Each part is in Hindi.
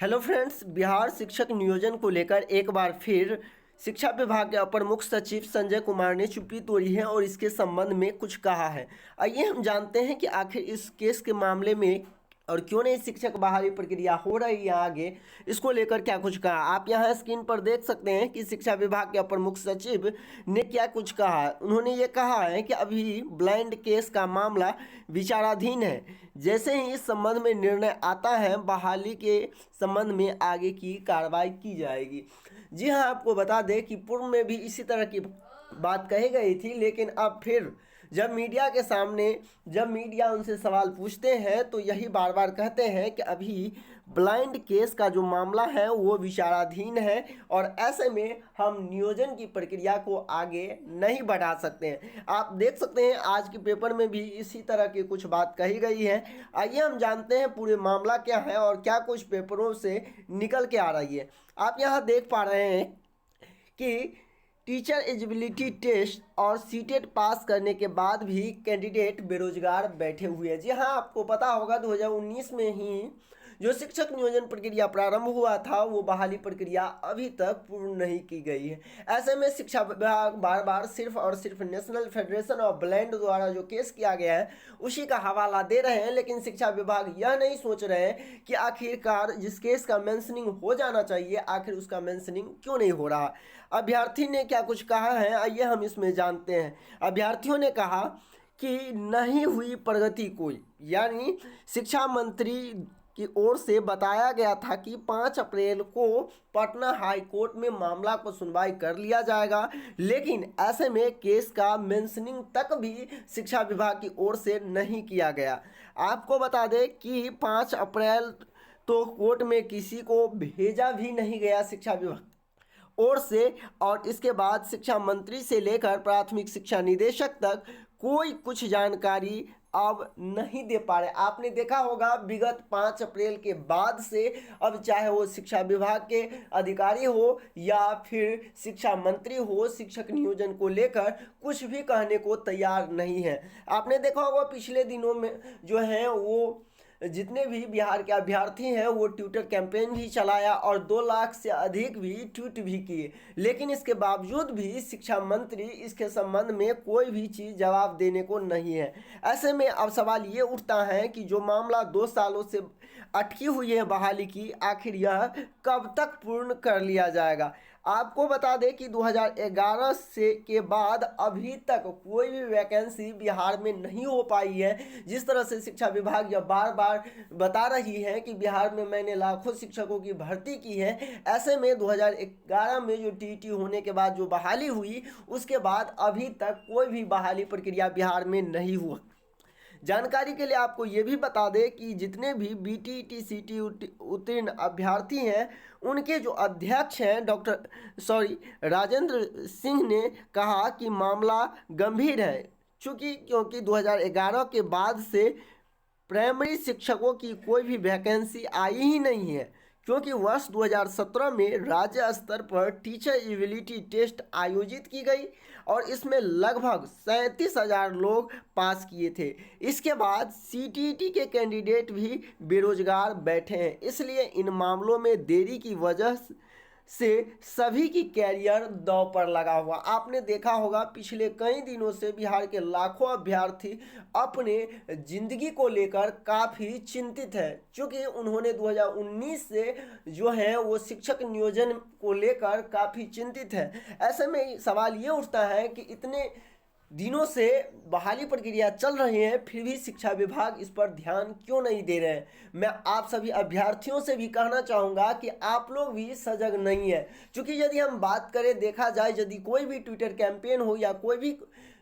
हेलो फ्रेंड्स, बिहार शिक्षक नियोजन को लेकर एक बार फिर शिक्षा विभाग के अपर मुख्य सचिव संजय कुमार ने चुप्पी तोड़ी है और इसके संबंध में कुछ कहा है। आइए हम जानते हैं कि आखिर इस केस के मामले में और क्यों नहीं शिक्षक बहाली प्रक्रिया हो रही है आगे, इसको लेकर क्या कुछ कहा। आप यहाँ स्क्रीन पर देख सकते हैं कि शिक्षा विभाग के अपर मुख्य सचिव ने क्या कुछ कहा। उन्होंने ये कहा है कि अभी ब्लाइंड केस का मामला विचाराधीन है। जैसे ही इस संबंध में निर्णय आता है, बहाली के संबंध में आगे की कार्रवाई की जाएगी। जी हाँ, आपको बता दें कि पूर्व में भी इसी तरह की बात कही गई थी, लेकिन अब फिर जब मीडिया उनसे सवाल पूछते हैं तो यही बार बार कहते हैं कि अभी ब्लाइंड केस का जो मामला है वो विचाराधीन है और ऐसे में हम नियोजन की प्रक्रिया को आगे नहीं बढ़ा सकते हैं। आप देख सकते हैं आज के पेपर में भी इसी तरह की कुछ बात कही गई है। आइए हम जानते हैं पूरे मामला क्या है और क्या कुछ पेपरों से निकल के आ रही है। आप यहाँ देख पा रहे हैं कि टीचर एलिजिबिलिटी टेस्ट और सीटेट पास करने के बाद भी कैंडिडेट बेरोजगार बैठे हुए हैं। जी हाँ, आपको पता होगा 2019 में ही जो शिक्षक नियोजन प्रक्रिया प्रारंभ हुआ था वो बहाली प्रक्रिया अभी तक पूर्ण नहीं की गई है। ऐसे में शिक्षा विभाग बार बार सिर्फ और सिर्फ नेशनल फेडरेशन ऑफ ब्लाइंड द्वारा जो केस किया गया है उसी का हवाला दे रहे हैं, लेकिन शिक्षा विभाग यह नहीं सोच रहे हैं कि आखिरकार जिस केस का मेंशनिंग हो जाना चाहिए आखिर उसका मेंशनिंग क्यों नहीं हो रहा। अभ्यर्थी ने क्या कुछ कहा है, आइए हम इसमें जानते हैं। अभ्यर्थियों ने कहा कि नहीं हुई प्रगति कोई, यानी शिक्षा मंत्री की ओर से बताया गया था कि 5 अप्रैल को पटना हाई कोर्ट में मामला को सुनवाई कर लिया जाएगा, लेकिन ऐसे में केस का मेंशनिंग तक भी शिक्षा विभाग की ओर से नहीं किया गया। आपको बता दें कि 5 अप्रैल तो कोर्ट में किसी को भेजा भी नहीं गया शिक्षा विभाग ओर से, और इसके बाद शिक्षा मंत्री से लेकर प्राथमिक शिक्षा निदेशक तक कोई कुछ जानकारी अब नहीं दे पा रहे। आपने देखा होगा विगत 5 अप्रैल के बाद से अब चाहे वो शिक्षा विभाग के अधिकारी हो या फिर शिक्षा मंत्री हो, शिक्षक नियोजन को लेकर कुछ भी कहने को तैयार नहीं है। आपने देखा होगा पिछले दिनों में जो है वो जितने भी बिहार के अभ्यर्थी हैं वो ट्विटर कैंपेन भी चलाया और 2 लाख से अधिक भी ट्वीट भी किए, लेकिन इसके बावजूद भी शिक्षा मंत्री इसके संबंध में कोई भी चीज़ जवाब देने को नहीं है। ऐसे में अब सवाल ये उठता है कि जो मामला 2 सालों से अटकी हुई है बहाली की, आखिर यह कब तक पूर्ण कर लिया जाएगा। आपको बता दें कि 2011 से के बाद अभी तक कोई भी वैकेंसी बिहार में नहीं हो पाई है। जिस तरह से शिक्षा विभाग यह बार बार बता रही है कि बिहार में मैंने लाखों शिक्षकों की भर्ती की है, ऐसे में 2011 में जो टीटी होने के बाद जो बहाली हुई उसके बाद अभी तक कोई भी बहाली प्रक्रिया बिहार में नहीं हुआ। जानकारी के लिए आपको ये भी बता दें कि जितने भी बीटीटी सीटी उत्तीर्ण अभ्यर्थी हैं उनके जो अध्यक्ष हैं राजेंद्र सिंह ने कहा कि मामला गंभीर है, क्योंकि 2011 के बाद से प्राइमरी शिक्षकों की कोई भी वैकेंसी आई ही नहीं है, क्योंकि वर्ष 2017 में राज्य स्तर पर टीचर एलिजिबिलिटी टेस्ट आयोजित की गई और इसमें लगभग 37,000 लोग पास किए थे। इसके बाद सीटीईटी के कैंडिडेट भी बेरोजगार बैठे हैं, इसलिए इन मामलों में देरी की वजह से सभी की कैरियर दांव पर लगा हुआ। आपने देखा होगा पिछले कई दिनों से बिहार के लाखों अभ्यर्थी अपने जिंदगी को लेकर काफ़ी चिंतित है, क्योंकि उन्होंने 2019 से जो है वो शिक्षक नियोजन को लेकर काफ़ी चिंतित है। ऐसे में सवाल ये उठता है कि इतने दिनों से बहाली प्रक्रिया चल रही है फिर भी शिक्षा विभाग इस पर ध्यान क्यों नहीं दे रहे हैं। मैं आप सभी अभ्यर्थियों से भी कहना चाहूँगा कि आप लोग भी सजग नहीं है, क्योंकि यदि हम बात करें देखा जाए यदि कोई भी ट्विटर कैंपेन हो या कोई भी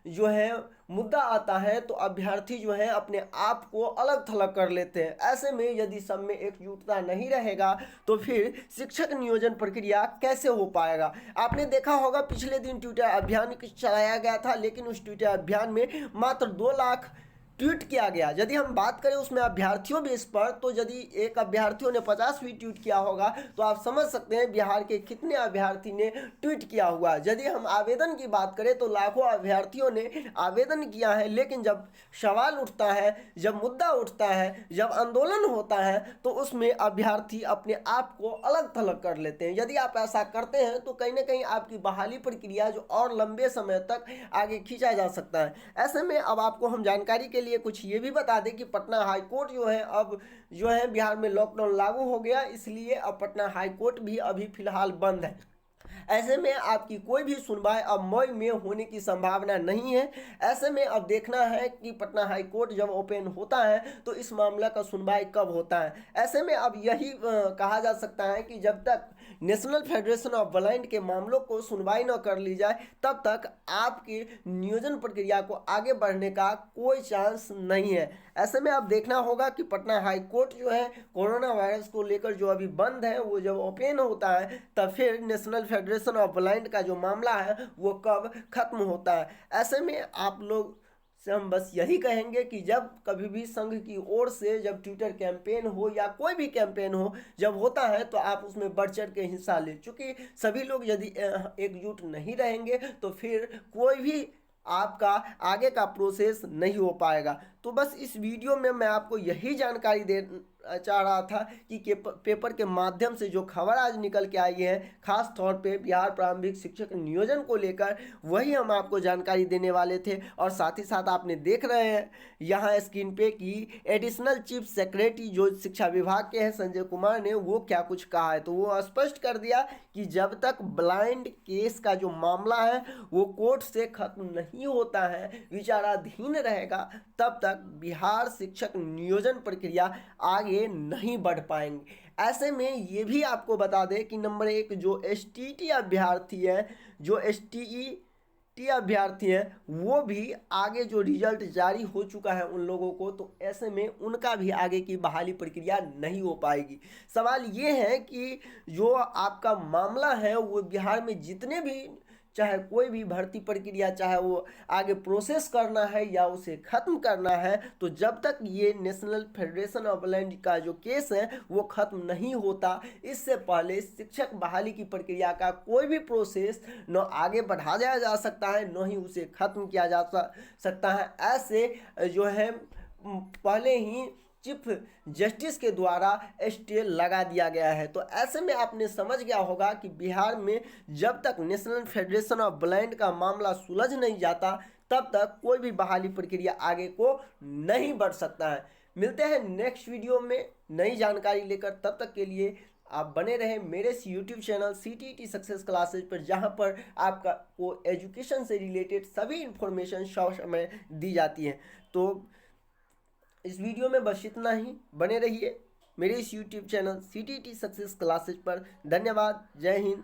जो है मुद्दा आता है तो अभ्यर्थी जो है अपने आप को अलग थलग कर लेते हैं। ऐसे में यदि सब में एकजुटता नहीं रहेगा तो फिर शिक्षक नियोजन प्रक्रिया कैसे हो पाएगा। आपने देखा होगा पिछले दिन ट्विटर अभियान चलाया गया था, लेकिन उस ट्विटर अभियान में मात्र 2 लाख ट्वीट किया गया। यदि हम बात करें उसमें अभ्यर्थियों बेस पर, तो यदि एक अभ्यर्थियों ने 50 भी ट्वीट किया होगा तो आप समझ सकते हैं बिहार के कितने अभ्यर्थी ने ट्वीट किया हुआ। यदि हम आवेदन की बात करें तो लाखों अभ्यर्थियों ने आवेदन किया है, लेकिन जब सवाल उठता है, जब मुद्दा उठता है, जब आंदोलन होता है, तो उसमें अभ्यर्थी अपने आप को अलग थलग कर लेते हैं। यदि आप ऐसा करते हैं तो कहीं ना कहीं आपकी बहाली प्रक्रिया जो और लंबे समय तक आगे खींचा जा सकता है। ऐसे में अब आपको हम जानकारी के लिए कुछ ये भी बता दें कि पटना हाई कोर्ट जो है अब जो है बिहार में लॉकडाउन लागू हो गया, इसलिए अब पटना हाई कोर्ट भी अभी फिलहाल बंद है। ऐसे में आपकी कोई भी सुनवाई अब मई में होने की संभावना नहीं है। ऐसे में अब देखना है कि पटना हाई कोर्ट जब ओपन होता है तो इस मामला का सुनवाई कब होता है। ऐसे में अब यही कहा जा सकता है कि जब तक नेशनल फेडरेशन ऑफ ब्लाइंड के मामलों को सुनवाई न कर ली जाए तब तक आपकी नियोजन प्रक्रिया को आगे बढ़ने का कोई चांस नहीं है। ऐसे में अब देखना होगा कि पटना हाई कोर्ट जो है कोरोना वायरस को लेकर जो अभी बंद है वो जब ओपन होता है तब फिर नेशनल फेडरेशन ऑफ ब्लाइंड का जो मामला है वो कब खत्म होता है। ऐसे में आप लोग से हम बस यही कहेंगे कि जब कभी भी संघ की ओर से जब ट्विटर कैंपेन हो या कोई भी कैंपेन हो जब होता है तो आप उसमें बढ़ चढ़ के हिस्सा लें, चूँकि सभी लोग यदि एकजुट नहीं रहेंगे तो फिर कोई भी आपका आगे का प्रोसेस नहीं हो पाएगा। तो बस इस वीडियो में मैं आपको यही जानकारी दे चाह रहा था कि पेपर के माध्यम से जो खबर आज निकल के आई है खास तौर पे बिहार प्रारंभिक शिक्षक नियोजन को लेकर, वही हम आपको जानकारी देने वाले थे। और साथ ही साथ आपने देख रहे हैं यहाँ स्क्रीन पे कि एडिशनल चीफ सेक्रेटरी जो शिक्षा विभाग के हैं संजय कुमार ने वो क्या कुछ कहा है। तो वो स्पष्ट कर दिया कि जब तक ब्लाइंड केस का जो मामला है वो कोर्ट से खत्म नहीं होता है, विचाराधीन रहेगा, तब तक बिहार शिक्षक नियोजन प्रक्रिया आगे नहीं बढ़ पाएंगे। ऐसे में ये भी आपको बता दें कि नंबर 1 जो एसटीटी अभ्यर्थी हैं, जो एसटीईटी अभ्यर्थी हैं, वो भी आगे जो रिजल्ट जारी हो चुका है उन लोगों को, तो ऐसे में उनका भी आगे की बहाली प्रक्रिया नहीं हो पाएगी। सवाल ये है कि जो आपका मामला है वो बिहार में जितने भी चाहे कोई भी भर्ती प्रक्रिया चाहे वो आगे प्रोसेस करना है या उसे ख़त्म करना है, तो जब तक ये नेशनल फेडरेशन ऑफ ब्लाइंड का जो केस है वो ख़त्म नहीं होता, इससे पहले शिक्षक बहाली की प्रक्रिया का कोई भी प्रोसेस न आगे बढ़ाया जा सकता है न ही उसे ख़त्म किया जा सकता है। ऐसे जो है पहले ही चीफ जस्टिस के द्वारा स्टे लगा दिया गया है। तो ऐसे में आपने समझ गया होगा कि बिहार में जब तक नेशनल फेडरेशन ऑफ ब्लाइंड का मामला सुलझ नहीं जाता तब तक कोई भी बहाली प्रक्रिया आगे को नहीं बढ़ सकता है। मिलते हैं नेक्स्ट वीडियो में नई जानकारी लेकर, तब तक के लिए आप बने रहें मेरे इस YouTube channel CTET success classes पर, जहां पर आपका को एजुकेशन से रिलेटेड सभी इंफॉर्मेशन सब समय दी जाती है। तो इस वीडियो में बस इतना ही, बने रहिए मेरे इस YouTube channel CTET success classes पर। धन्यवाद, जय हिंद।